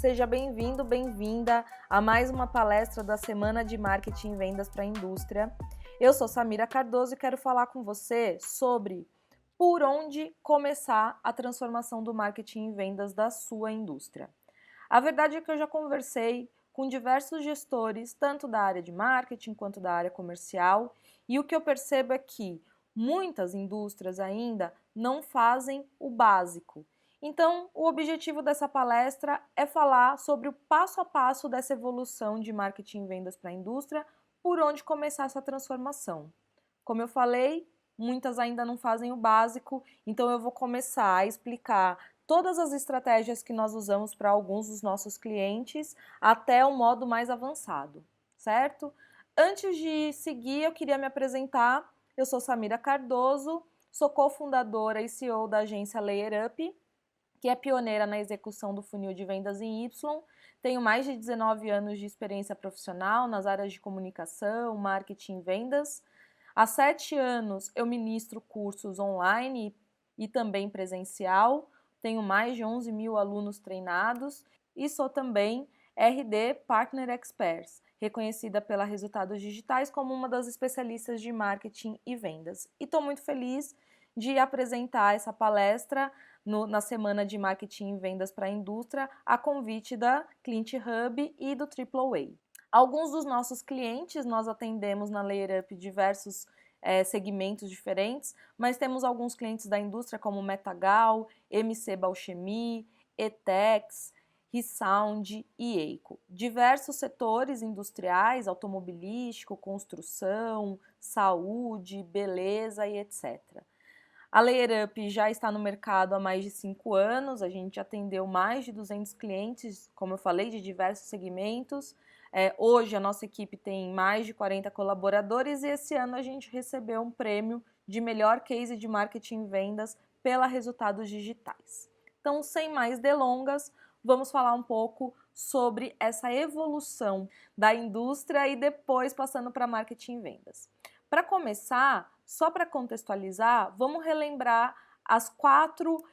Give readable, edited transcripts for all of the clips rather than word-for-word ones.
Seja bem-vindo, bem-vinda a mais uma palestra da Semana de Marketing e Vendas para a Indústria. Eu sou Samira Cardoso e quero falar com você sobre por onde começar a transformação do marketing e vendas da sua indústria. A verdade é que eu já conversei com diversos gestores, tanto da área de marketing quanto da área comercial, e o que eu percebo é que muitas indústrias ainda não fazem o básico. Então, o objetivo dessa palestra é falar sobre o passo a passo dessa evolução de marketing e vendas para a indústria, por onde começar essa transformação. Como eu falei, muitas ainda não fazem o básico, então eu vou começar a explicar todas as estratégias que nós usamos para alguns dos nossos clientes até o modo mais avançado, certo? Antes de seguir, eu queria me apresentar. Eu sou Samira Cardoso, sou cofundadora e CEO da agência Layer Up, que é pioneira na execução do funil de vendas em Y. Tenho mais de 19 anos de experiência profissional nas áreas de comunicação, marketing e vendas. Há 7 anos eu ministro cursos online e também presencial. Tenho mais de 11 mil alunos treinados e sou também RD Partner Experts, reconhecida pela Resultados Digitais como uma das especialistas de marketing e vendas. E estou muito feliz de apresentar essa palestra na Semana de Marketing e Vendas para a Indústria, a convite da Client Hub e do AAA. Alguns dos nossos clientes nós atendemos na Layer Up diversos segmentos diferentes, mas temos alguns clientes da indústria como Metagal, MC Bauchemi, Etex, Resound e Eico. Diversos setores industriais, automobilístico, construção, saúde, beleza e etc. A Layer Up já está no mercado há mais de 5 anos, a gente atendeu mais de 200 clientes, como eu falei, de diversos segmentos. Hoje a nossa equipe tem mais de 40 colaboradores e esse ano a gente recebeu um prêmio de melhor case de marketing e vendas pela Resultados Digitais. Então, sem mais delongas, vamos falar um pouco sobre essa evolução da indústria e depois passando para marketing e vendas. Para começar, só para contextualizar, vamos relembrar as 4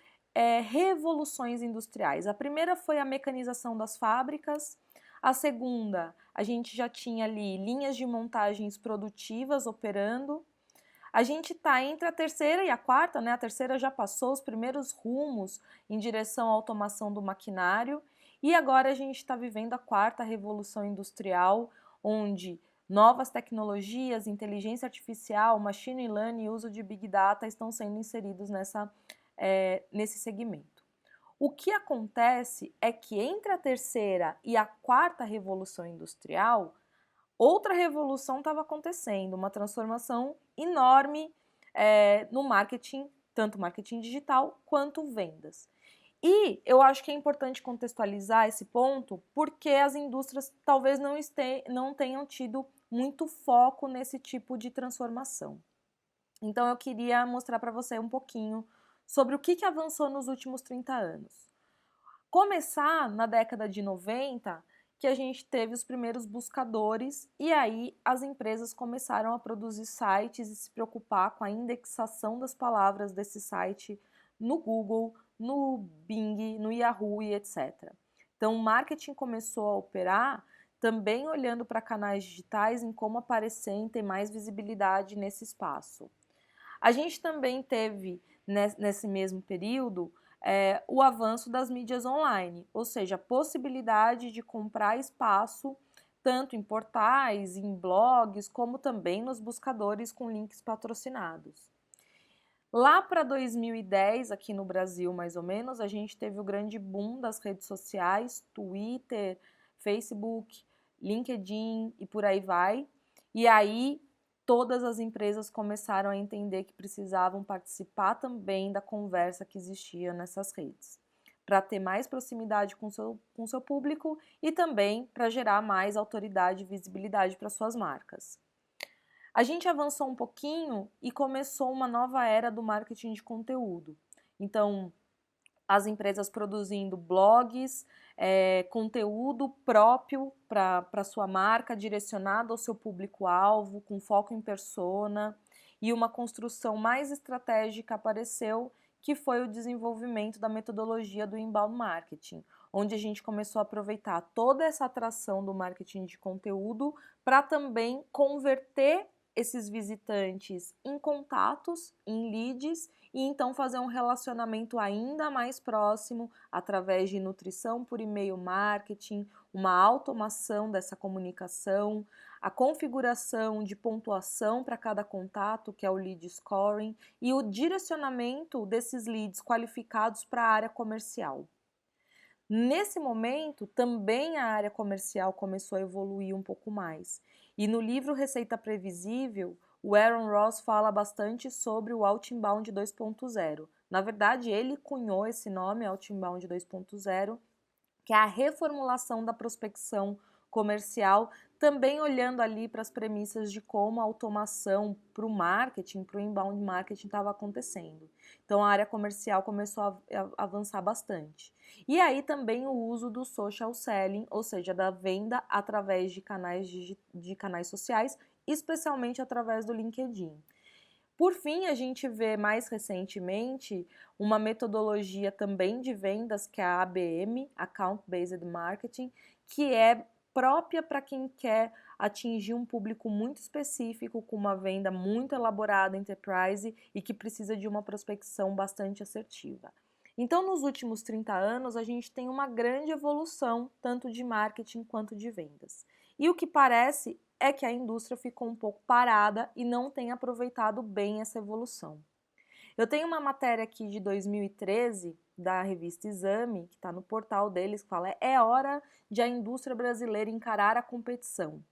revoluções industriais. A primeira foi a mecanização das fábricas. A segunda, a gente já tinha ali linhas de montagens produtivas operando. A gente está entre a terceira e a quarta, né? A terceira já passou os primeiros rumos em direção à automação do maquinário. E agora a gente está vivendo a quarta revolução industrial, onde novas tecnologias, inteligência artificial, machine learning e uso de big data estão sendo inseridos nesse segmento. O que acontece é que entre a terceira e a quarta revolução industrial, outra revolução estava acontecendo, uma transformação enorme no marketing, tanto marketing digital quanto vendas. E eu acho que é importante contextualizar esse ponto porque as indústrias talvez não tenham tido muito foco nesse tipo de transformação. Então eu queria mostrar para você um pouquinho sobre o que avançou nos últimos 30 anos. Começar na década de 90, que a gente teve os primeiros buscadores e aí as empresas começaram a produzir sites e se preocupar com a indexação das palavras desse site no Google, no Bing, no Yahoo e etc. Então o marketing começou a operar também olhando para canais digitais em como aparecer e ter mais visibilidade nesse espaço. A gente também teve nesse mesmo período o avanço das mídias online, ou seja, a possibilidade de comprar espaço tanto em portais, em blogs, como também nos buscadores com links patrocinados. Lá para 2010, aqui no Brasil mais ou menos, a gente teve o grande boom das redes sociais, Twitter, Facebook, LinkedIn e por aí vai. E aí todas as empresas começaram a entender que precisavam participar também da conversa que existia nessas redes, para ter mais proximidade com seu público e também para gerar mais autoridade e visibilidade para suas marcas. A gente avançou um pouquinho e começou uma nova era do marketing de conteúdo. Então, as empresas produzindo blogs, conteúdo próprio para sua marca, direcionado ao seu público-alvo, com foco em persona, e uma construção mais estratégica apareceu, que foi o desenvolvimento da metodologia do inbound marketing, onde a gente começou a aproveitar toda essa atração do marketing de conteúdo para também converter esses visitantes em contatos, em leads, e então fazer um relacionamento ainda mais próximo através de nutrição por e-mail marketing, uma automação dessa comunicação, a configuração de pontuação para cada contato, que é o lead scoring, e o direcionamento desses leads qualificados para a área comercial. Nesse momento, também a área comercial começou a evoluir um pouco mais. E no livro Receita Previsível, o Aaron Ross fala bastante sobre o Outbound 2.0. Na verdade, ele cunhou esse nome, Outbound 2.0, que é a reformulação da prospecção comercial, também olhando ali para as premissas de como a automação para o marketing, para o inbound marketing estava acontecendo. Então a área comercial começou a avançar bastante. E aí também o uso do social selling, ou seja, da venda através de canais sociais, especialmente através do LinkedIn. Por fim, a gente vê mais recentemente uma metodologia também de vendas, que é a ABM, Account Based Marketing, que é própria para quem quer atingir um público muito específico, com uma venda muito elaborada, enterprise, e que precisa de uma prospecção bastante assertiva. Então, nos últimos 30 anos, a gente tem uma grande evolução, tanto de marketing quanto de vendas. E o que parece é que a indústria ficou um pouco parada e não tem aproveitado bem essa evolução. Eu tenho uma matéria aqui de 2013 da revista Exame, que está no portal deles, que fala: é hora de a indústria brasileira encarar a competição.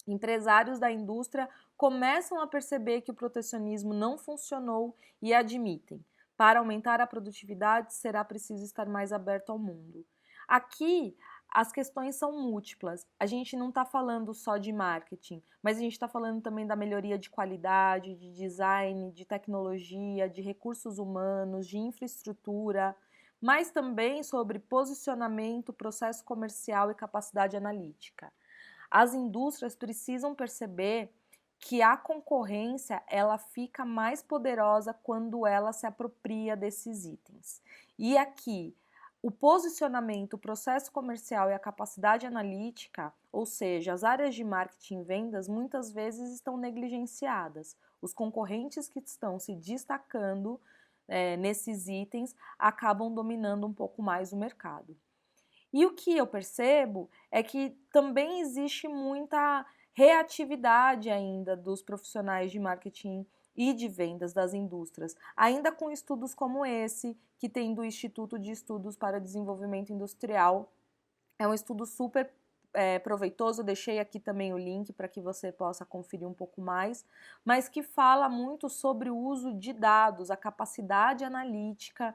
Empresários da indústria começam a perceber que o protecionismo não funcionou e admitem: para aumentar a produtividade será preciso estar mais aberto ao mundo. Aqui as questões são múltiplas. A gente não está falando só de marketing, mas a gente está falando também da melhoria de qualidade, de design, de tecnologia, de recursos humanos, de infraestrutura, mas também sobre posicionamento, processo comercial e capacidade analítica. As indústrias precisam perceber que a concorrência ela fica mais poderosa quando ela se apropria desses itens. E aqui, o posicionamento, o processo comercial e a capacidade analítica, ou seja, as áreas de marketing e vendas, muitas vezes estão negligenciadas. Os concorrentes que estão se destacando nesses itens acabam dominando um pouco mais o mercado. E o que eu percebo é que também existe muita reatividade ainda dos profissionais de marketing e de vendas das indústrias, ainda com estudos como esse, que tem do Instituto de Estudos para Desenvolvimento Industrial. É um estudo super proveitoso, eu deixei aqui também o link para que você possa conferir um pouco mais, mas que fala muito sobre o uso de dados, a capacidade analítica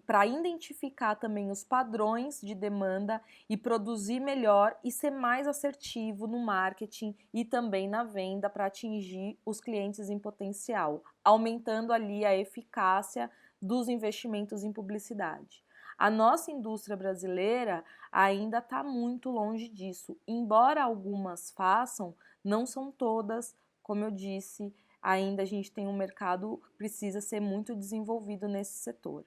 para identificar também os padrões de demanda e produzir melhor e ser mais assertivo no marketing e também na venda para atingir os clientes em potencial, aumentando ali a eficácia dos investimentos em publicidade. A nossa indústria brasileira ainda está muito longe disso. Embora algumas façam, não são todas, como eu disse, ainda a gente tem um mercado que precisa ser muito desenvolvido nesse setor.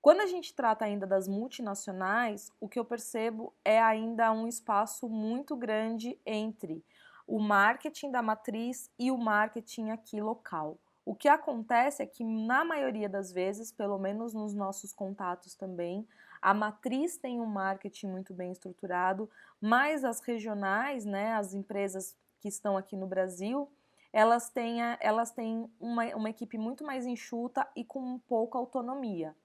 Quando a gente trata ainda das multinacionais, o que eu percebo é ainda um espaço muito grande entre o marketing da matriz e o marketing aqui local. O que acontece é que, na maioria das vezes, pelo menos nos nossos contatos também, a matriz tem um marketing muito bem estruturado, mas as regionais, né, as empresas que estão aqui no Brasil, elas têm uma equipe muito mais enxuta e com pouca autonomia.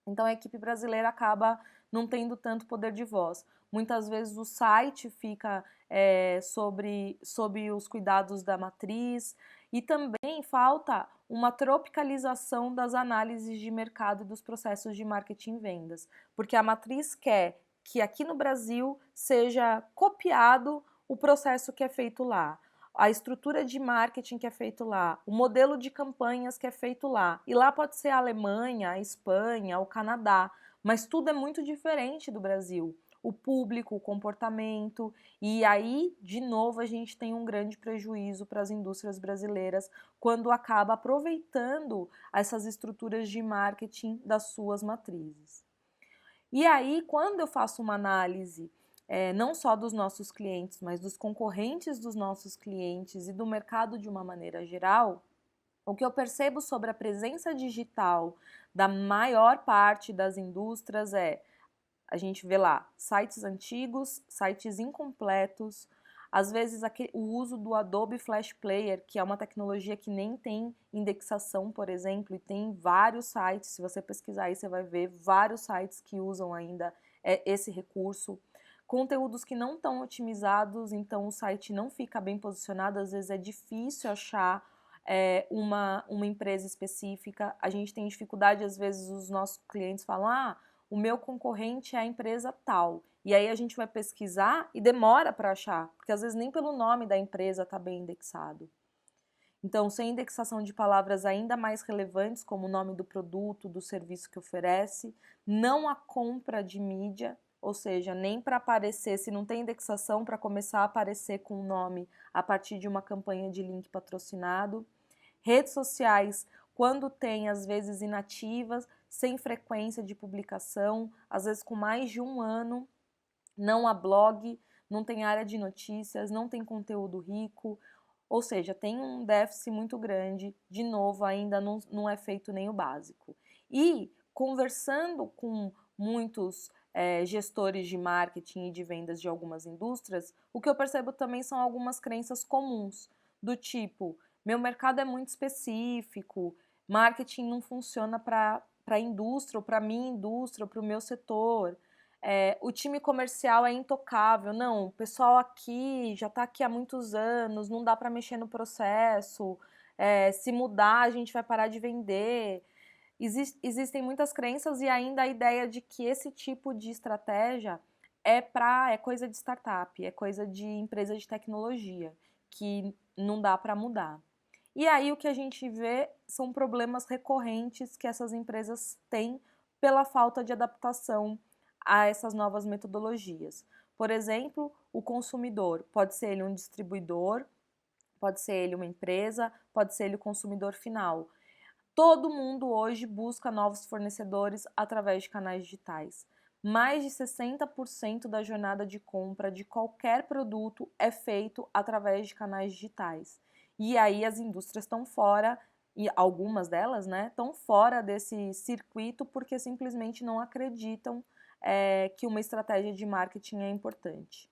Então a equipe brasileira acaba não tendo tanto poder de voz. Muitas vezes o site fica sob os cuidados da matriz e também falta uma tropicalização das análises de mercado e dos processos de marketing e vendas, porque a matriz quer que aqui no Brasil seja copiado o processo que é feito lá, a estrutura de marketing que é feito lá, o modelo de campanhas que é feito lá. E lá pode ser a Alemanha, a Espanha, o Canadá, mas tudo é muito diferente do Brasil. O público, o comportamento, e aí, de novo, a gente tem um grande prejuízo para as indústrias brasileiras quando acaba aproveitando essas estruturas de marketing das suas matrizes. E aí, quando eu faço uma análise não só dos nossos clientes, mas dos concorrentes dos nossos clientes e do mercado de uma maneira geral, o que eu percebo sobre a presença digital da maior parte das indústrias a gente vê lá sites antigos, sites incompletos, às vezes o uso do Adobe Flash Player, que é uma tecnologia que nem tem indexação, por exemplo, e tem vários sites, se você pesquisar aí você vai ver vários sites que usam ainda esse recurso. Conteúdos que não estão otimizados, então o site não fica bem posicionado, às vezes é difícil achar uma empresa específica. A gente tem dificuldade, às vezes os nossos clientes falam, o meu concorrente é a empresa tal. E aí a gente vai pesquisar e demora para achar, porque às vezes nem pelo nome da empresa está bem indexado. Então, sem indexação de palavras ainda mais relevantes, como o nome do produto, do serviço que oferece, não a compra de mídia, ou seja, nem para aparecer, se não tem indexação, para começar a aparecer com o nome a partir de uma campanha de link patrocinado. Redes sociais, quando tem, às vezes inativas, sem frequência de publicação, às vezes com mais de um ano, não há blog, não tem área de notícias, não tem conteúdo rico, ou seja, tem um déficit muito grande, de novo, ainda não é feito nem o básico. E conversando com muitos gestores de marketing e de vendas de algumas indústrias, o que eu percebo também são algumas crenças comuns, do tipo, meu mercado é muito específico, marketing não funciona para a indústria, ou para a minha indústria, ou para o meu setor. O time comercial é intocável. Não, o pessoal aqui já está aqui há muitos anos, não dá para mexer no processo. Se mudar, a gente vai parar de vender. Existem muitas crenças e ainda a ideia de que esse tipo de estratégia é coisa de startup, é coisa de empresa de tecnologia, que não dá para mudar. E aí o que a gente vê são problemas recorrentes que essas empresas têm pela falta de adaptação a essas novas metodologias. Por exemplo, o consumidor, pode ser ele um distribuidor, pode ser ele uma empresa, pode ser ele o consumidor final. Todo mundo hoje busca novos fornecedores através de canais digitais. Mais de 60% da jornada de compra de qualquer produto é feito através de canais digitais. E aí as indústrias estão fora, e algumas delas, né, estão fora desse circuito porque simplesmente não acreditam que uma estratégia de marketing é importante.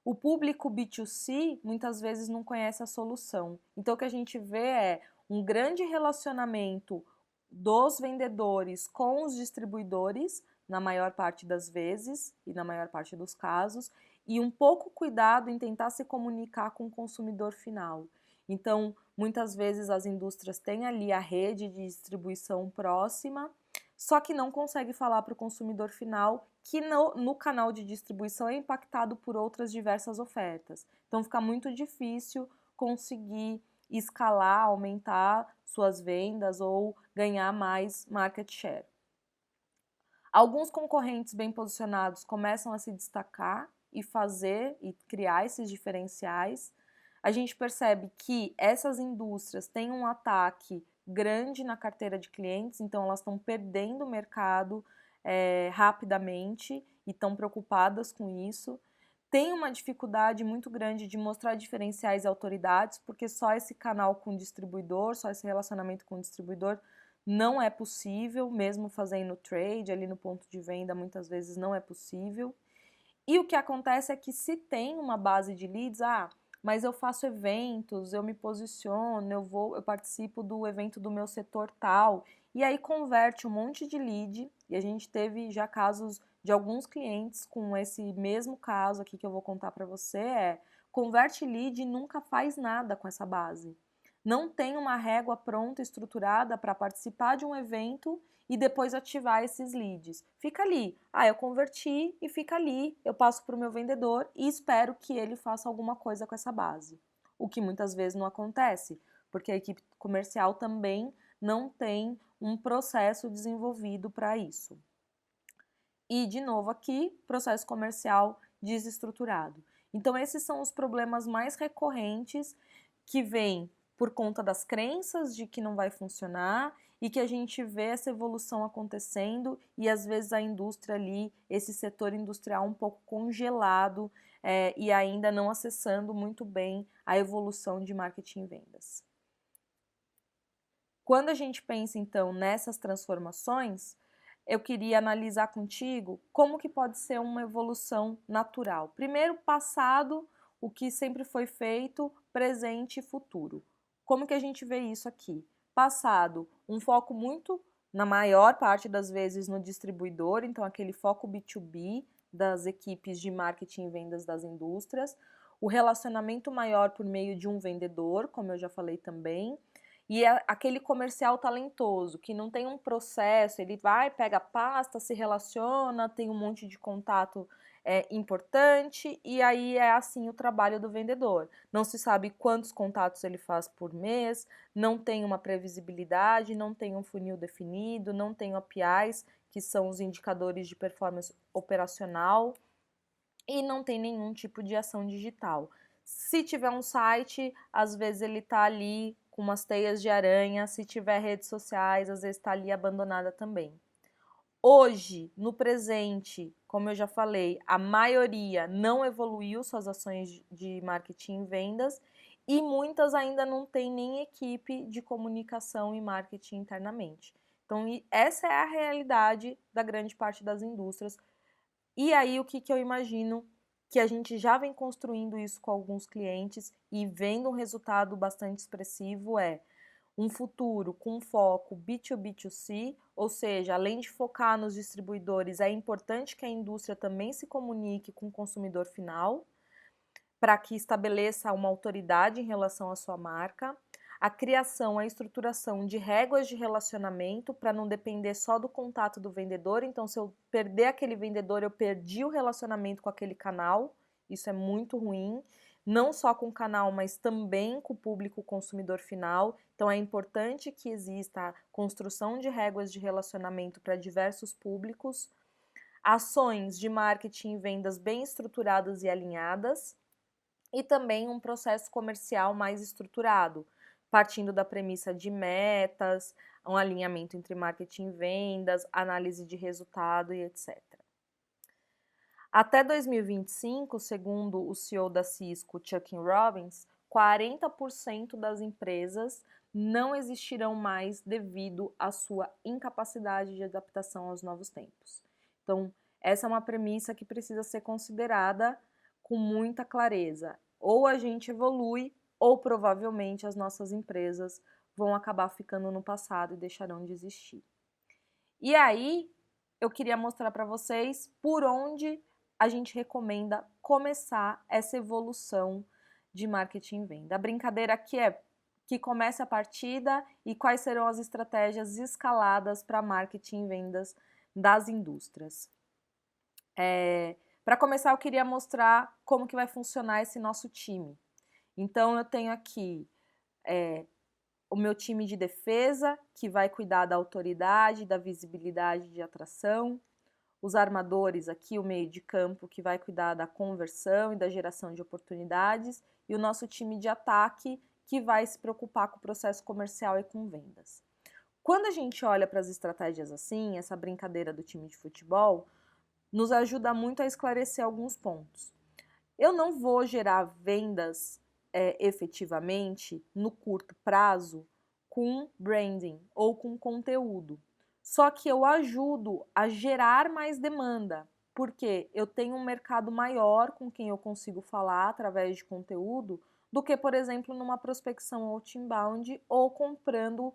O público B2C muitas vezes não conhece a solução. Então o que a gente vê é um grande relacionamento dos vendedores com os distribuidores, na maior parte das vezes e na maior parte dos casos, e um pouco cuidado em tentar se comunicar com o consumidor final. Então, muitas vezes as indústrias têm ali a rede de distribuição próxima, só que não consegue falar para o consumidor final que no canal de distribuição é impactado por outras diversas ofertas. Então fica muito difícil conseguir escalar, aumentar suas vendas ou ganhar mais market share. Alguns concorrentes bem posicionados começam a se destacar e fazer e criar esses diferenciais. A gente percebe que essas indústrias têm um ataque grande na carteira de clientes, então elas estão perdendo o mercado rapidamente e estão preocupadas com isso. Tem uma dificuldade muito grande de mostrar diferenciais e autoridades, porque só esse canal com o distribuidor, só esse relacionamento com o distribuidor não é possível, mesmo fazendo trade ali no ponto de venda, muitas vezes não é possível. E o que acontece é que se tem uma base de leads, mas eu faço eventos, eu me posiciono, eu participo do evento do meu setor tal, e aí converte um monte de lead, e a gente teve já casos de alguns clientes com esse mesmo caso aqui que eu vou contar para você, converte lead e nunca faz nada com essa base. Não tem uma régua pronta, estruturada para participar de um evento e depois ativar esses leads. Fica ali, eu converti e fica ali, eu passo para o meu vendedor e espero que ele faça alguma coisa com essa base. O que muitas vezes não acontece, porque a equipe comercial também não tem um processo desenvolvido para isso. E, de novo aqui, processo comercial desestruturado. Então, esses são os problemas mais recorrentes que vêm por conta das crenças de que não vai funcionar e que a gente vê essa evolução acontecendo e às vezes a indústria ali, esse setor industrial um pouco congelado e ainda não acessando muito bem a evolução de marketing e vendas. Quando a gente pensa então nessas transformações, eu queria analisar contigo como que pode ser uma evolução natural. Primeiro, passado, o que sempre foi feito, presente e futuro. Como que a gente vê isso aqui? Passado, um foco muito, na maior parte das vezes, no distribuidor, então aquele foco B2B das equipes de marketing e vendas das indústrias, o relacionamento maior por meio de um vendedor, como eu já falei também, e é aquele comercial talentoso, que não tem um processo, ele vai, pega a pasta, se relaciona, tem um monte de contato importante, e aí é assim o trabalho do vendedor. Não se sabe quantos contatos ele faz por mês, não tem uma previsibilidade, não tem um funil definido, não tem OPIs, que são os indicadores de performance operacional, e não tem nenhum tipo de ação digital. Se tiver um site, às vezes ele está ali com umas teias de aranha, se tiver redes sociais, às vezes está ali abandonada também. Hoje, no presente, como eu já falei, a maioria não evoluiu suas ações de marketing e vendas e muitas ainda não têm nem equipe de comunicação e marketing internamente. Então, essa é a realidade da grande parte das indústrias. E aí, o que eu imagino que a gente já vem construindo isso com alguns clientes e vendo um resultado bastante expressivo é um futuro com foco B2B2C, ou seja, além de focar nos distribuidores, é importante que a indústria também se comunique com o consumidor final, para que estabeleça uma autoridade em relação à sua marca, a criação, a estruturação de réguas de relacionamento para não depender só do contato do vendedor. Então, se eu perder aquele vendedor, eu perdi o relacionamento com aquele canal. Isso é muito ruim, não só com o canal, mas também com o público consumidor final. Então, é importante que exista a construção de réguas de relacionamento para diversos públicos, ações de marketing e vendas bem estruturadas e alinhadas, e também um processo comercial mais estruturado, partindo da premissa de metas, um alinhamento entre marketing e vendas, análise de resultado e etc. Até 2025, segundo o CEO da Cisco, Chuck Robbins, 40% das empresas não existirão mais devido à sua incapacidade de adaptação aos novos tempos. Então, essa é uma premissa que precisa ser considerada com muita clareza. Ou a gente evolui, ou provavelmente as nossas empresas vão acabar ficando no passado e deixarão de existir. E aí, eu queria mostrar para vocês por onde a gente recomenda começar essa evolução de marketing e venda. A brincadeira aqui é que comece a partida e quais serão as estratégias escaladas para marketing e vendas das indústrias. Para começar, eu queria mostrar como que vai funcionar esse nosso time. Então, eu tenho aqui o meu time de defesa, que vai cuidar da autoridade, da visibilidade de atração. Os armadores aqui, o meio de campo, que vai cuidar da conversão e da geração de oportunidades. E o nosso time de ataque, que vai se preocupar com o processo comercial e com vendas. Quando a gente olha para as estratégias assim, essa brincadeira do time de futebol, nos ajuda muito a esclarecer alguns pontos. Eu não vou gerar vendas efetivamente no curto prazo com branding ou com conteúdo. Só que eu ajudo a gerar mais demanda, porque eu tenho um mercado maior com quem eu consigo falar através de conteúdo do que, por exemplo, numa prospecção outbound ou comprando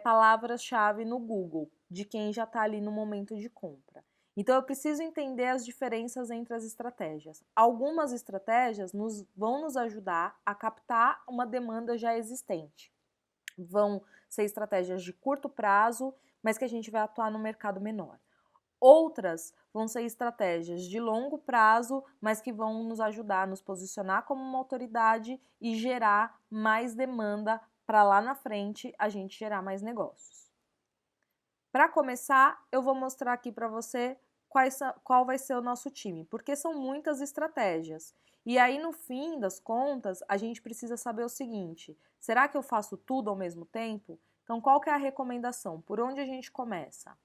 palavras-chave no Google, de quem já está ali no momento de compra. Então, eu preciso entender as diferenças entre as estratégias. Algumas estratégias vão nos ajudar a captar uma demanda já existente. Vão ser estratégias de curto prazo, mas que a gente vai atuar no mercado menor. Outras vão ser estratégias de longo prazo, mas que vão nos ajudar a nos posicionar como uma autoridade e gerar mais demanda para lá na frente a gente gerar mais negócios. Para começar, eu vou mostrar aqui para você qual vai ser o nosso time, porque são muitas estratégias. E aí, no fim das contas, a gente precisa saber o seguinte: será que eu faço tudo ao mesmo tempo? Então, qual que é a recomendação? Por onde a gente começa?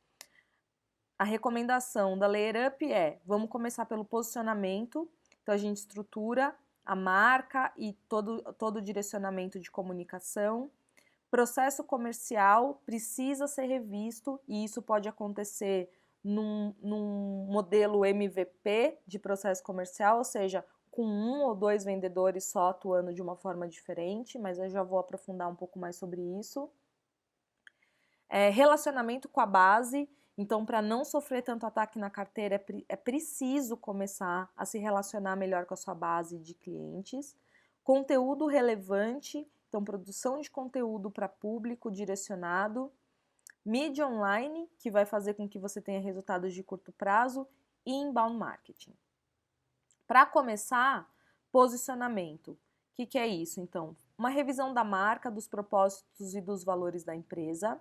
A recomendação da Layer Up é, vamos começar pelo posicionamento, então a gente estrutura a marca e todo o direcionamento de comunicação. Processo comercial precisa ser revisto e isso pode acontecer num modelo MVP de processo comercial, ou seja, com 1 ou 2 vendedores só atuando de uma forma diferente, mas eu já vou aprofundar um pouco mais sobre isso. Relacionamento com a base, então para não sofrer tanto ataque na carteira é preciso começar a se relacionar melhor com a sua base de clientes. Conteúdo relevante, então produção de conteúdo para público direcionado. Mídia online, que vai fazer com que você tenha resultados de curto prazo, e inbound marketing. Para começar, posicionamento. O que é isso? Então, uma revisão da marca, dos propósitos e dos valores da empresa.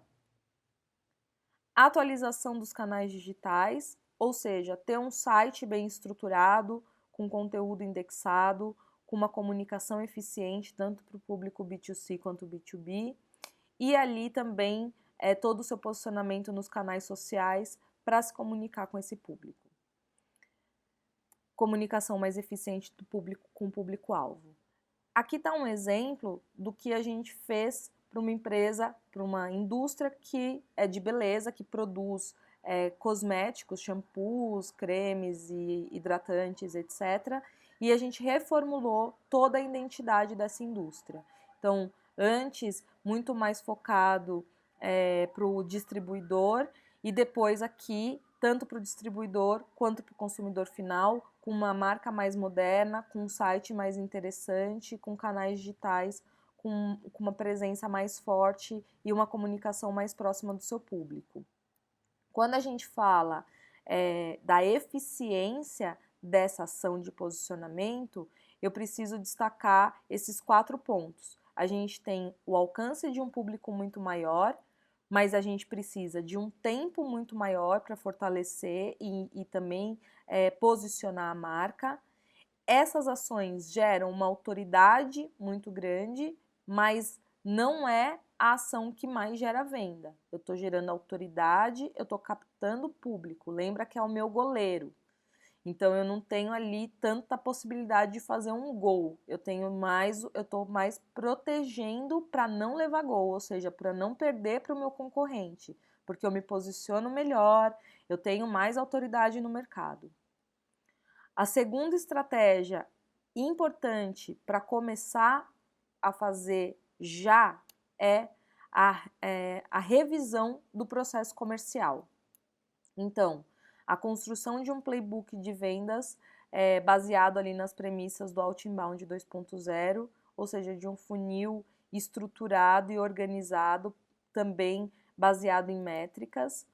Atualização dos canais digitais, ou seja, ter um site bem estruturado, com conteúdo indexado, com uma comunicação eficiente, tanto para o público B2C quanto B2B. E ali também todo o seu posicionamento nos canais sociais para se comunicar com esse público. Comunicação mais eficiente do público com o público-alvo. Aqui está um exemplo do que a gente fez para uma empresa, para uma indústria que é de beleza, que produz cosméticos, shampoos, cremes e hidratantes, etc. E a gente reformulou toda a identidade dessa indústria. Então, antes, muito mais focado para o distribuidor e depois aqui, tanto para o distribuidor quanto para o consumidor final, com uma marca mais moderna, com um site mais interessante, com canais digitais, com uma presença mais forte e uma comunicação mais próxima do seu público. Quando a gente fala da eficiência dessa ação de posicionamento, eu preciso destacar esses 4 pontos. A gente tem o alcance de um público muito maior, mas a gente precisa de um tempo muito maior para fortalecer e também posicionar a marca. Essas ações geram uma autoridade muito grande, mas não é a ação que mais gera venda. Eu estou gerando autoridade, eu estou captando público. Lembra que é o meu goleiro. Então eu não tenho ali tanta possibilidade de fazer um gol. Eu estou mais protegendo para não levar gol, ou seja, para não perder para o meu concorrente, porque eu me posiciono melhor, eu tenho mais autoridade no mercado. A segunda estratégia importante para começar a fazer já é a revisão do processo comercial. Então, a construção de um playbook de vendas baseado ali nas premissas do Outbound 2.0, ou seja, de um funil estruturado e organizado, também baseado em métricas.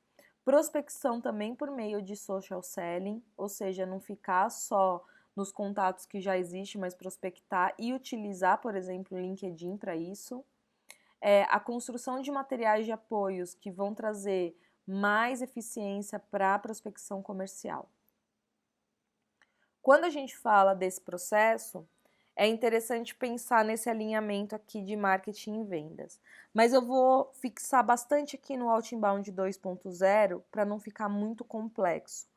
Prospecção também por meio de social selling, ou seja, não ficar só nos contatos que já existem, mas prospectar e utilizar, por exemplo, o LinkedIn para isso. A construção de materiais de apoios que vão trazer mais eficiência para a prospecção comercial. Quando a gente fala desse processo, é interessante pensar nesse alinhamento aqui de marketing e vendas. Mas eu vou fixar bastante aqui no Outbound 2.0 para não ficar muito complexo.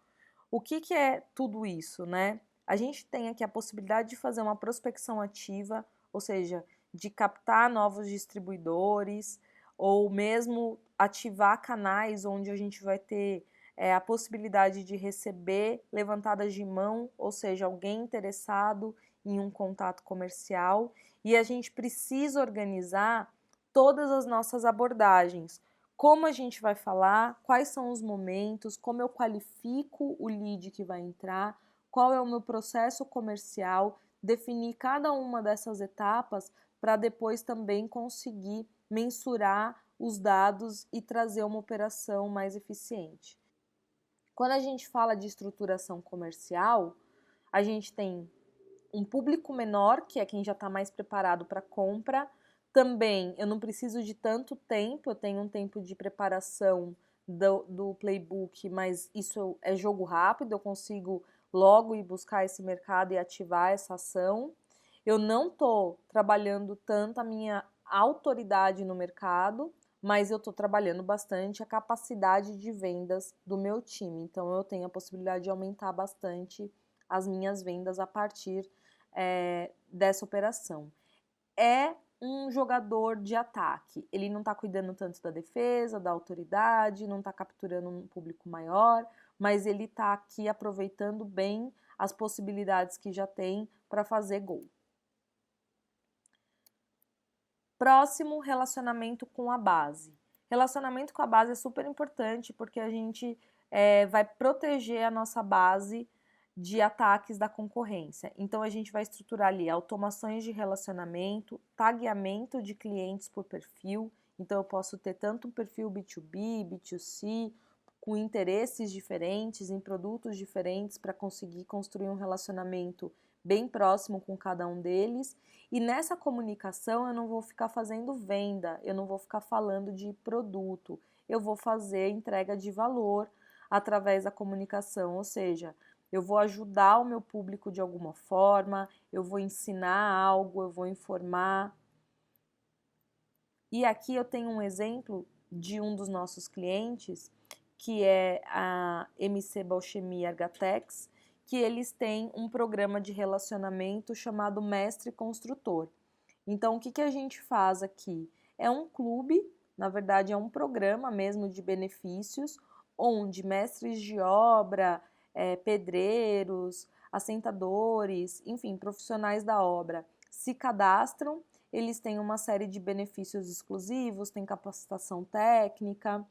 O que é tudo isso, né? A gente tem aqui a possibilidade de fazer uma prospecção ativa, ou seja, de captar novos distribuidores, ou mesmo ativar canais onde a gente vai ter a possibilidade de receber levantadas de mão, ou seja, alguém interessado em um contato comercial, e a gente precisa organizar todas as nossas abordagens. Como a gente vai falar, quais são os momentos, como eu qualifico o lead que vai entrar, qual é o meu processo comercial, definir cada uma dessas etapas para depois também conseguir mensurar os dados e trazer uma operação mais eficiente. Quando a gente fala de estruturação comercial, a gente tem um público menor, que é quem já está mais preparado para compra. Também eu não preciso de tanto tempo, eu tenho um tempo de preparação do playbook, mas isso é jogo rápido, eu consigo logo ir buscar esse mercado e ativar essa ação. Eu não estou trabalhando tanto a minha autoridade no mercado, mas eu estou trabalhando bastante a capacidade de vendas do meu time. Então, eu tenho a possibilidade de aumentar bastante as minhas vendas a partir dessa operação. É um jogador de ataque. Ele não está cuidando tanto da defesa, da autoridade, não está capturando um público maior, mas ele está aqui aproveitando bem as possibilidades que já tem para fazer gol. Próximo, relacionamento com a base. Relacionamento com a base é super importante porque a gente vai proteger a nossa base de ataques da concorrência. Então, a gente vai estruturar ali automações de relacionamento, tagueamento de clientes por perfil. Então, eu posso ter tanto um perfil B2B, B2C, com interesses diferentes, em produtos diferentes, para conseguir construir um relacionamento bem próximo com cada um deles. E nessa comunicação eu não vou ficar fazendo venda, eu não vou ficar falando de produto, eu vou fazer entrega de valor através da comunicação, ou seja, eu vou ajudar o meu público de alguma forma, eu vou ensinar algo, eu vou informar. E aqui eu tenho um exemplo de um dos nossos clientes, que é a MC Bauchemia Argatex, que eles têm um programa de relacionamento chamado Mestre Construtor. Então, o que a gente faz aqui? É um clube, na verdade é um programa mesmo de benefícios, onde mestres de obra, pedreiros, assentadores, enfim, profissionais da obra se cadastram, eles têm uma série de benefícios exclusivos, tem capacitação técnica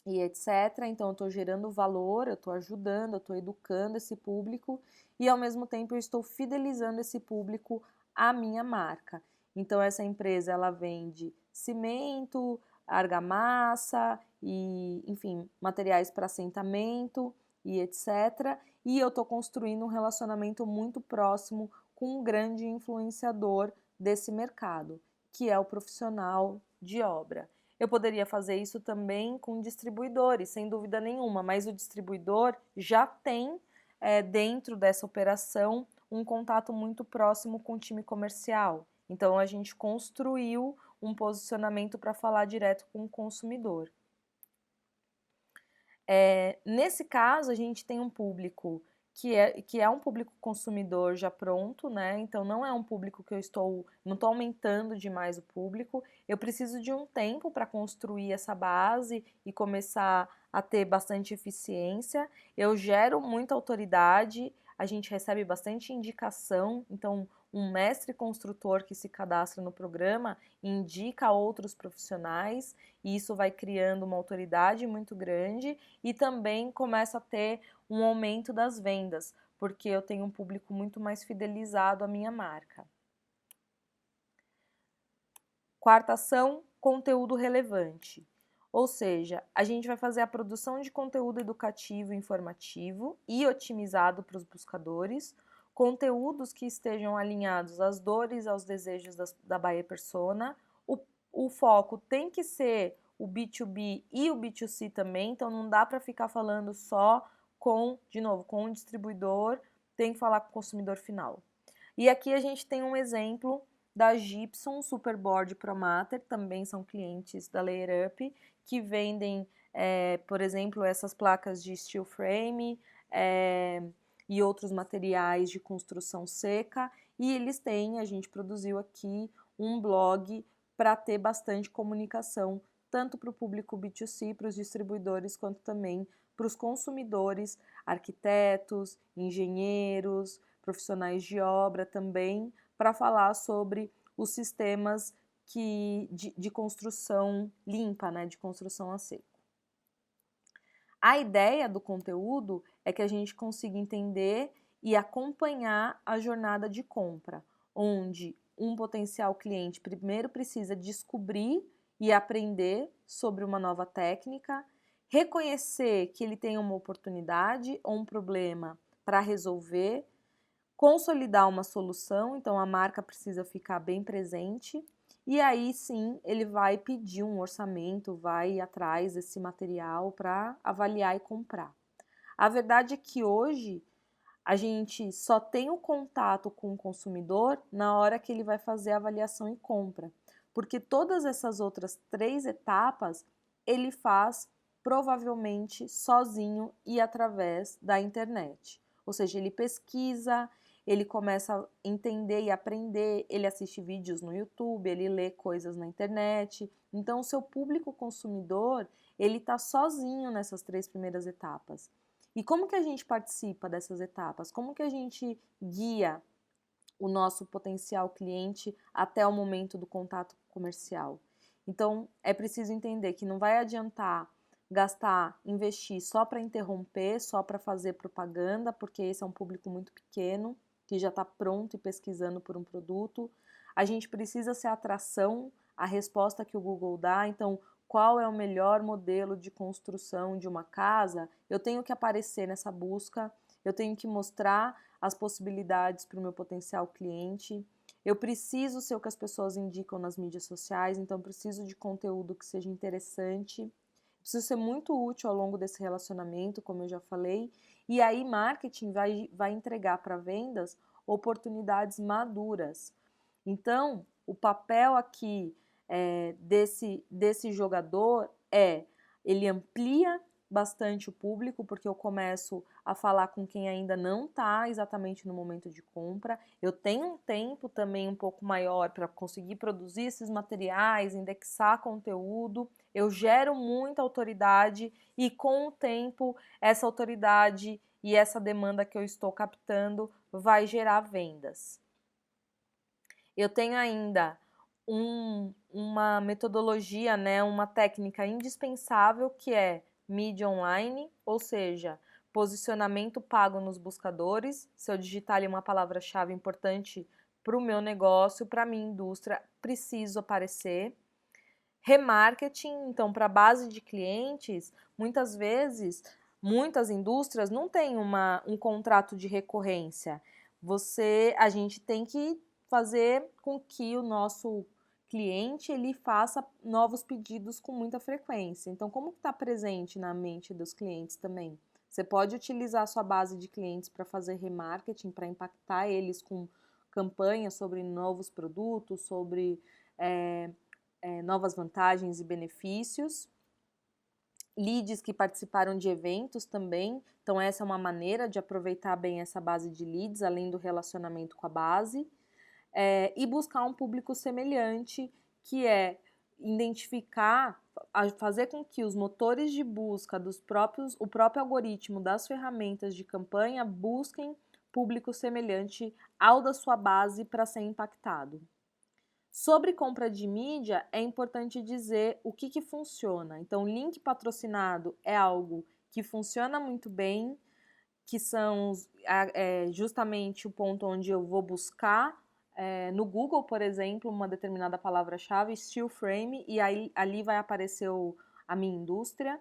e etc. Então, eu estou gerando valor, eu estou ajudando, eu estou educando esse público e, ao mesmo tempo, eu estou fidelizando esse público à minha marca. Então, essa empresa, ela vende cimento, argamassa e, enfim, materiais para assentamento e etc. E eu estou construindo um relacionamento muito próximo com um grande influenciador desse mercado, que é o profissional de obra. Eu poderia fazer isso também com distribuidores, sem dúvida nenhuma, mas o distribuidor já tem dentro dessa operação um contato muito próximo com o time comercial. Então, a gente construiu um posicionamento para falar direto com o consumidor. Nesse caso, a gente tem um público que é um público consumidor já pronto, né? Então, não é um público que não estou aumentando demais o público. Eu preciso de um tempo para construir essa base e começar a ter bastante eficiência. Eu gero muita autoridade, a gente recebe bastante indicação, então um mestre construtor que se cadastra no programa indica outros profissionais e isso vai criando uma autoridade muito grande e também começa a ter um aumento das vendas, porque eu tenho um público muito mais fidelizado à minha marca. Quarta ação, conteúdo relevante. Ou seja, a gente vai fazer a produção de conteúdo educativo e informativo e otimizado para os buscadores, conteúdos que estejam alinhados às dores e aos desejos da buyer persona. O foco tem que ser o B2B e o B2C também, então não dá para ficar falando só de novo, com o distribuidor, tem que falar com o consumidor final. E aqui a gente tem um exemplo da Gibson, Superboard Promater, também são clientes da Layer Up, que vendem, por exemplo, essas placas de steel frame e outros materiais de construção seca, e eles têm, a gente produziu aqui um blog para ter bastante comunicação, tanto para o público B2C, para os distribuidores, quanto também para os consumidores, arquitetos, engenheiros, profissionais de obra também, para falar sobre os sistemas de construção limpa, né, de construção a seco. A ideia do conteúdo é que a gente consiga entender e acompanhar a jornada de compra, onde um potencial cliente primeiro precisa descobrir e aprender sobre uma nova técnica, reconhecer que ele tem uma oportunidade ou um problema para resolver, consolidar uma solução, então a marca precisa ficar bem presente, e aí sim ele vai pedir um orçamento, vai ir atrás desse material para avaliar e comprar. A verdade é que hoje a gente só tem o contato com o consumidor na hora que ele vai fazer a avaliação e compra, porque todas essas outras 3 etapas ele faz provavelmente sozinho e através da internet. Ou seja, ele pesquisa, ele começa a entender e aprender, ele assiste vídeos no YouTube, ele lê coisas na internet. Então, o seu público consumidor, ele está sozinho nessas 3 primeiras etapas. E como que a gente participa dessas etapas? Como que a gente guia o nosso potencial cliente até o momento do contato comercial? Então, é preciso entender que não vai adiantar gastar, investir só para interromper, só para fazer propaganda, porque esse é um público muito pequeno, que já está pronto e pesquisando por um produto. A gente precisa ser atração, a resposta que o Google dá. Então, qual é o melhor modelo de construção de uma casa? Eu tenho que aparecer nessa busca, eu tenho que mostrar as possibilidades para o meu potencial cliente. Eu preciso ser o que as pessoas indicam nas mídias sociais, então preciso de conteúdo que seja interessante. Preciso ser muito útil ao longo desse relacionamento, como eu já falei. E aí, marketing vai entregar para vendas oportunidades maduras. Então, o papel aqui desse jogador ele amplia bastante o público, porque eu começo a falar com quem ainda não está exatamente no momento de compra. Eu tenho um tempo também um pouco maior para conseguir produzir esses materiais, indexar conteúdo. Eu gero muita autoridade e, com o tempo, essa autoridade e essa demanda que eu estou captando vai gerar vendas. Eu tenho ainda uma metodologia, né, uma técnica indispensável que é mídia online, ou seja, posicionamento pago nos buscadores. Se eu digitar ali uma palavra-chave importante para o meu negócio, para a minha indústria, preciso aparecer. Remarketing, então, para a base de clientes, muitas vezes, muitas indústrias não têm um contrato de recorrência. A gente tem que fazer com que o nosso cliente ele faça novos pedidos com muita frequência. Então, como está presente na mente dos clientes também? Você pode utilizar a sua base de clientes para fazer remarketing, para impactar eles com campanhas sobre novos produtos, sobre novas vantagens e benefícios. Leads que participaram de eventos também. Então, essa é uma maneira de aproveitar bem essa base de leads, além do relacionamento com a base. E buscar um público semelhante, que é identificar, fazer com que os motores de busca o próprio algoritmo das ferramentas de campanha busquem público semelhante ao da sua base para ser impactado. Sobre compra de mídia, é importante dizer o que funciona. Então, link patrocinado é algo que funciona muito bem, que são justamente o ponto onde eu vou buscar no Google, por exemplo, uma determinada palavra-chave, steel frame, e aí ali vai aparecer a minha indústria.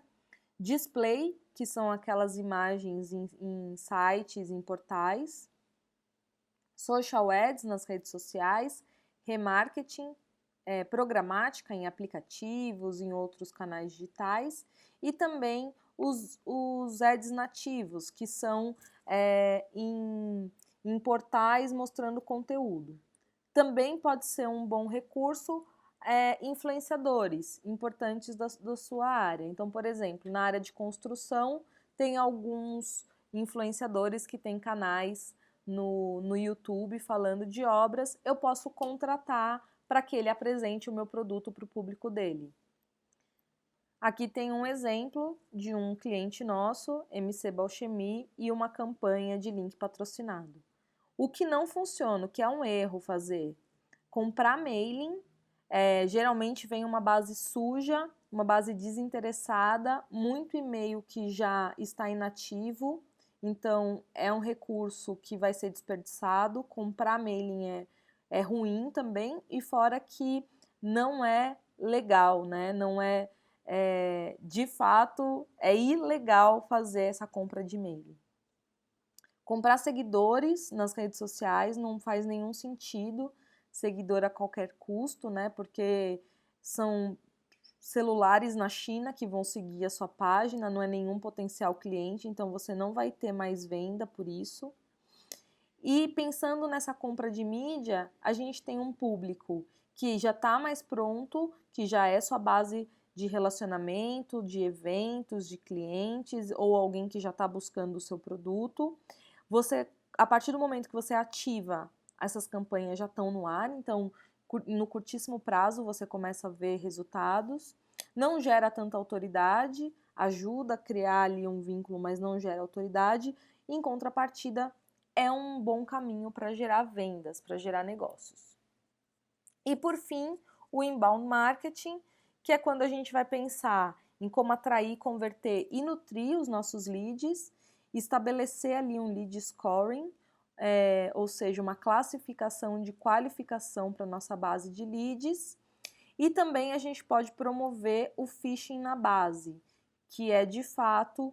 Display, que são aquelas imagens em sites, em portais. Social ads nas redes sociais. Remarketing, programática em aplicativos, em outros canais digitais. E também os ads nativos, que são em portais mostrando conteúdo. Também pode ser um bom recurso influenciadores importantes da sua área. Então, por exemplo, na área de construção, tem alguns influenciadores que têm canais no YouTube falando de obras, eu posso contratar para que ele apresente o meu produto para o público dele. Aqui tem um exemplo de um cliente nosso, MC Balchemy, e uma campanha de link patrocinado. O que não funciona, o que é um erro fazer? Comprar mailing, geralmente vem uma base suja, uma base desinteressada, muito e-mail que já está inativo, então é um recurso que vai ser desperdiçado. Comprar mailing é ruim também, e fora que não é legal, né? Não de fato, é ilegal fazer essa compra de e-mail. Comprar seguidores nas redes sociais não faz nenhum sentido, seguidor a qualquer custo, né? Porque são celulares na China que vão seguir a sua página, não é nenhum potencial cliente, então você não vai ter mais venda por isso. E pensando nessa compra de mídia, a gente tem um público que já está mais pronto, que já é sua base de relacionamento, de eventos, de clientes ou alguém que já está buscando o seu produto. Você, a partir do momento que você ativa, essas campanhas já estão no ar, então no curtíssimo prazo você começa a ver resultados. Não gera tanta autoridade, ajuda a criar ali um vínculo, mas não gera autoridade. Em contrapartida, é um bom caminho para gerar vendas, para gerar negócios. E por fim, o inbound marketing, que é quando a gente vai pensar em como atrair, converter e nutrir os nossos leads, estabelecer ali um lead scoring, ou seja, uma classificação de qualificação para a nossa base de leads. E também a gente pode promover o phishing na base, que é de fato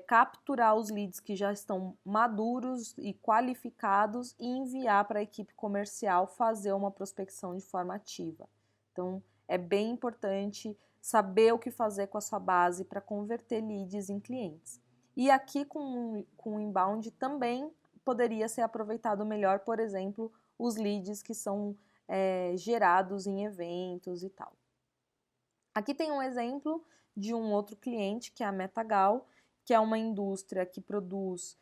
capturar os leads que já estão maduros e qualificados e enviar para a equipe comercial fazer uma prospecção de forma ativa. Então, é bem importante saber o que fazer com a sua base para converter leads em clientes. E aqui com o inbound também poderia ser aproveitado melhor, por exemplo, os leads que são gerados em eventos e tal. Aqui tem um exemplo de um outro cliente, que é a Metagal, que é uma indústria que produz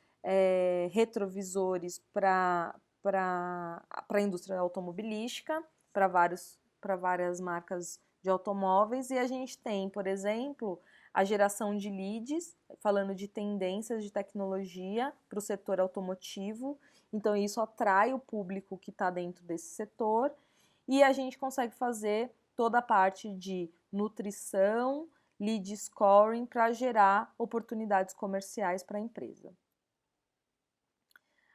retrovisores para a indústria automobilística, para várias marcas de automóveis, e a gente tem, por exemplo, a geração de leads, falando de tendências de tecnologia para o setor automotivo, então isso atrai o público que está dentro desse setor, e a gente consegue fazer toda a parte de nutrição, lead scoring para gerar oportunidades comerciais para a empresa.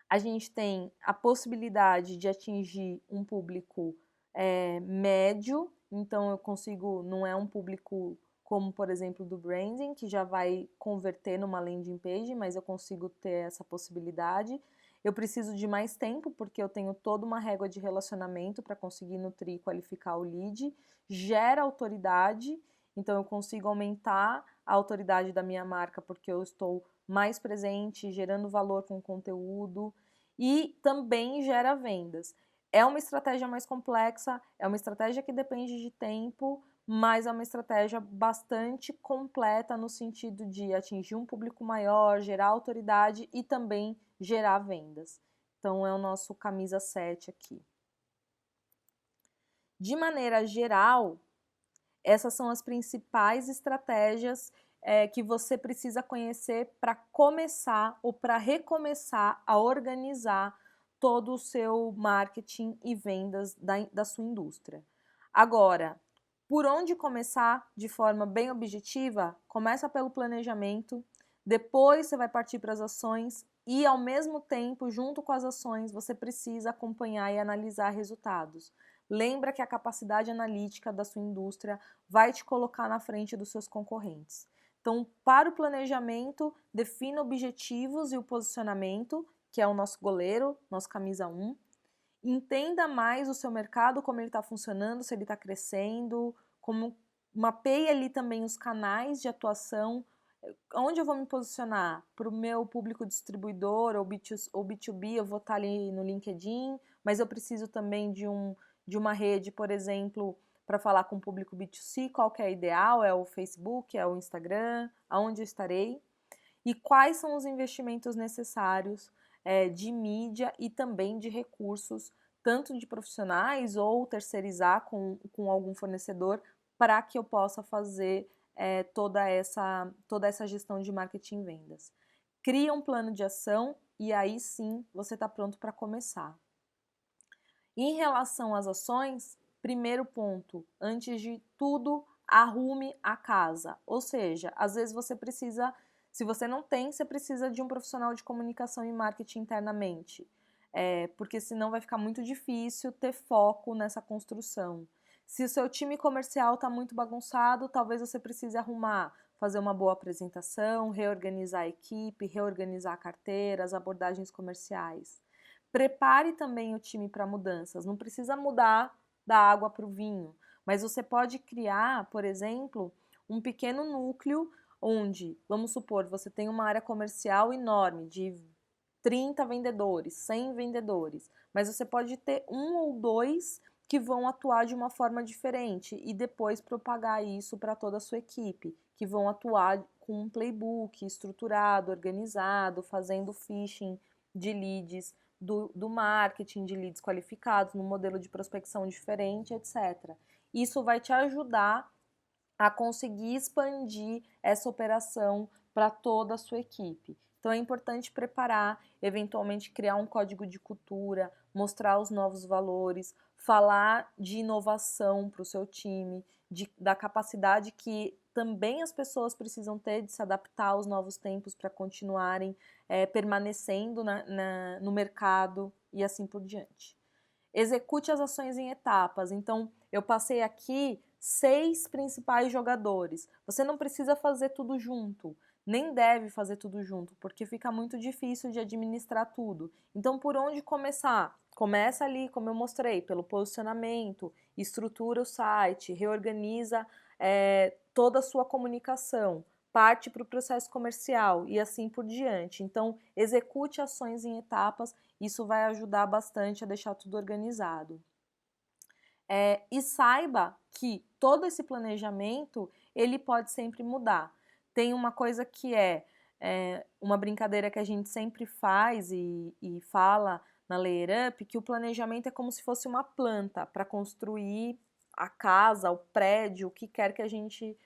A gente tem a possibilidade de atingir um público médio, então eu consigo, não é um público como, por exemplo, do branding, que já vai converter numa landing page, mas eu consigo ter essa possibilidade. Eu preciso de mais tempo, porque eu tenho toda uma régua de relacionamento para conseguir nutrir e qualificar o lead. Gera autoridade, então eu consigo aumentar a autoridade da minha marca, porque eu estou mais presente, gerando valor com o conteúdo, e também gera vendas. É uma estratégia mais complexa, é uma estratégia que depende de tempo, mas é uma estratégia bastante completa no sentido de atingir um público maior, gerar autoridade e também gerar vendas. Então, é o nosso camisa 7 aqui. De maneira geral, essas são as principais estratégias que você precisa conhecer para começar ou para recomeçar a organizar todo o seu marketing e vendas da sua indústria. Agora, por onde começar de forma bem objetiva? Começa pelo planejamento, depois você vai partir para as ações e, ao mesmo tempo, junto com as ações, você precisa acompanhar e analisar resultados. Lembra que a capacidade analítica da sua indústria vai te colocar na frente dos seus concorrentes. Então, para o planejamento, defina objetivos e o posicionamento, que é o nosso goleiro, nosso camisa 1. Entenda mais o seu mercado, como ele está funcionando, se ele está crescendo, como mapeie ali também os canais de atuação, onde eu vou me posicionar para o meu público distribuidor ou B2B, eu vou estar ali no LinkedIn, mas eu preciso também de uma rede, por exemplo, para falar com o público B2C, qual que é ideal, é o Facebook, é o Instagram, aonde eu estarei, e quais são os investimentos necessários de mídia e também de recursos, tanto de profissionais ou terceirizar com algum fornecedor, para que eu possa fazer toda essa gestão de marketing e vendas. Cria um plano de ação e aí sim você está pronto para começar. Em relação às ações, primeiro ponto, antes de tudo, arrume a casa. Ou seja, às vezes você precisa, se você não tem, você precisa de um profissional de comunicação e marketing internamente, porque senão vai ficar muito difícil ter foco nessa construção. Se o seu time comercial está muito bagunçado, talvez você precise arrumar, fazer uma boa apresentação, reorganizar a equipe, reorganizar a carteira, as abordagens comerciais. Prepare também o time para mudanças. Não precisa mudar da água para o vinho, mas você pode criar, por exemplo, um pequeno núcleo onde, vamos supor, você tem uma área comercial enorme de 30 vendedores, 100 vendedores, mas você pode ter um ou dois que vão atuar de uma forma diferente e depois propagar isso para toda a sua equipe, que vão atuar com um playbook estruturado, organizado, fazendo phishing de leads, do marketing de leads qualificados, num modelo de prospecção diferente, etc. Isso vai te ajudar a conseguir expandir essa operação para toda a sua equipe. Então é importante preparar, eventualmente criar um código de cultura, mostrar os novos valores, falar de inovação para o seu time, da capacidade que também as pessoas precisam ter de se adaptar aos novos tempos para continuarem permanecendo no mercado e assim por diante. Execute as ações em etapas. Então, eu passei aqui 6 principais jogadores. Você não precisa fazer tudo junto, nem deve fazer tudo junto, porque fica muito difícil de administrar tudo. Então, por onde começar? Começa ali, como eu mostrei, pelo posicionamento, estrutura o site, reorganiza toda a sua comunicação, parte para o processo comercial e assim por diante. Então, execute ações em etapas, isso vai ajudar bastante a deixar tudo organizado. E saiba que todo esse planejamento, ele pode sempre mudar. Tem uma coisa que é uma brincadeira que a gente sempre faz e fala na Layer Up, que o planejamento é como se fosse uma planta para construir a casa, o prédio, o que quer que a gente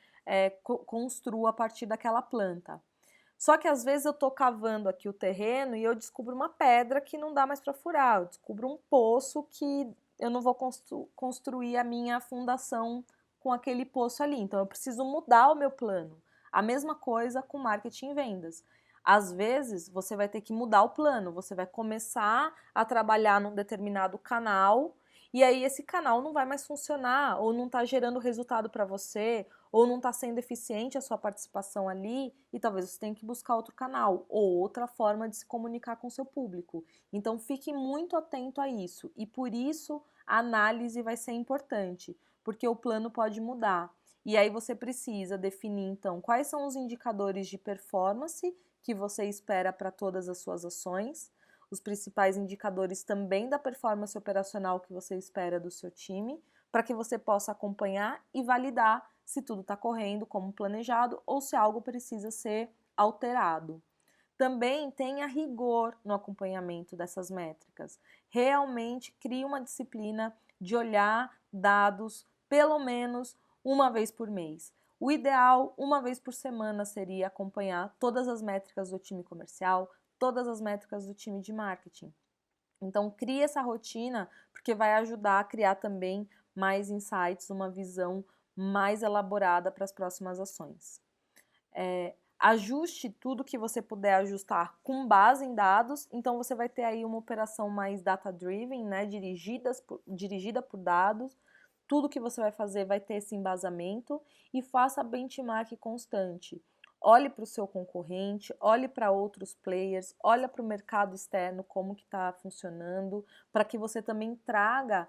construa a partir daquela planta. Só que às vezes eu tô cavando aqui o terreno e eu descubro uma pedra que não dá mais para furar, eu descubro um poço que eu não vou construir a minha fundação com aquele poço ali, então eu preciso mudar o meu plano. A mesma coisa com marketing e vendas. Às vezes você vai ter que mudar o plano, você vai começar a trabalhar num determinado canal e aí esse canal não vai mais funcionar, ou não está gerando resultado para você, ou não está sendo eficiente a sua participação ali, e talvez você tenha que buscar outro canal, ou outra forma de se comunicar com o seu público. Então fique muito atento a isso, e por isso a análise vai ser importante, porque o plano pode mudar. E aí você precisa definir, então, quais são os indicadores de performance que você espera para todas as suas ações, os principais indicadores também da performance operacional que você espera do seu time, para que você possa acompanhar e validar se tudo está correndo como planejado ou se algo precisa ser alterado. Também tenha rigor no acompanhamento dessas métricas. Realmente crie uma disciplina de olhar dados pelo menos uma vez por mês. O ideal, uma vez por semana, seria acompanhar todas as métricas do time comercial, todas as métricas do time de marketing. Então, crie essa rotina, porque vai ajudar a criar também mais insights, uma visão mais elaborada para as próximas ações. Ajuste tudo que você puder ajustar com base em dados, então você vai ter aí uma operação mais data-driven, né, dirigida por dados. Tudo que você vai fazer vai ter esse embasamento e faça benchmark constante. Olhe para o seu concorrente, olhe para outros players, olhe para o mercado externo, como que está funcionando, para que você também traga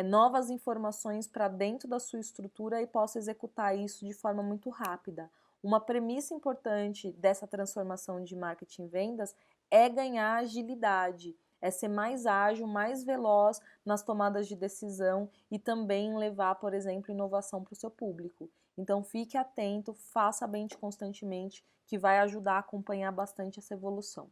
novas informações para dentro da sua estrutura e possa executar isso de forma muito rápida. Uma premissa importante dessa transformação de marketing e vendas é ganhar agilidade, é ser mais ágil, mais veloz nas tomadas de decisão e também levar, por exemplo, inovação para o seu público. Então fique atento, faça bench constantemente, que vai ajudar a acompanhar bastante essa evolução.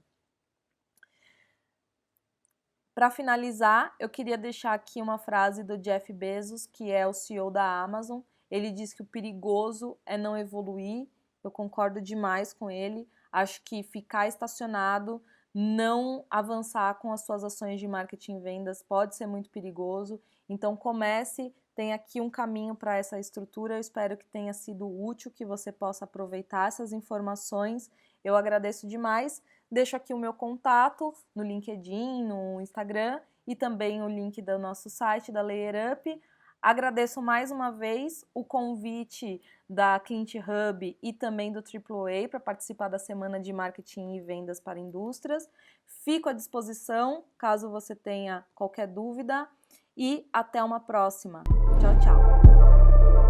Para finalizar, eu queria deixar aqui uma frase do Jeff Bezos, que é o CEO da Amazon. Ele diz que o perigoso é não evoluir. Eu concordo demais com ele. Acho que ficar estacionado, não avançar com as suas ações de marketing e vendas pode ser muito perigoso. Então comece, tem aqui um caminho para essa estrutura. Eu espero que tenha sido útil, que você possa aproveitar essas informações. Eu agradeço demais. Deixo aqui o meu contato no LinkedIn, no Instagram e também o link do nosso site da Layer Up. Agradeço mais uma vez o convite da Client Hub e também do AAA para participar da Semana de Marketing e Vendas para Indústrias. Fico à disposição caso você tenha qualquer dúvida e até uma próxima. Tchau, tchau!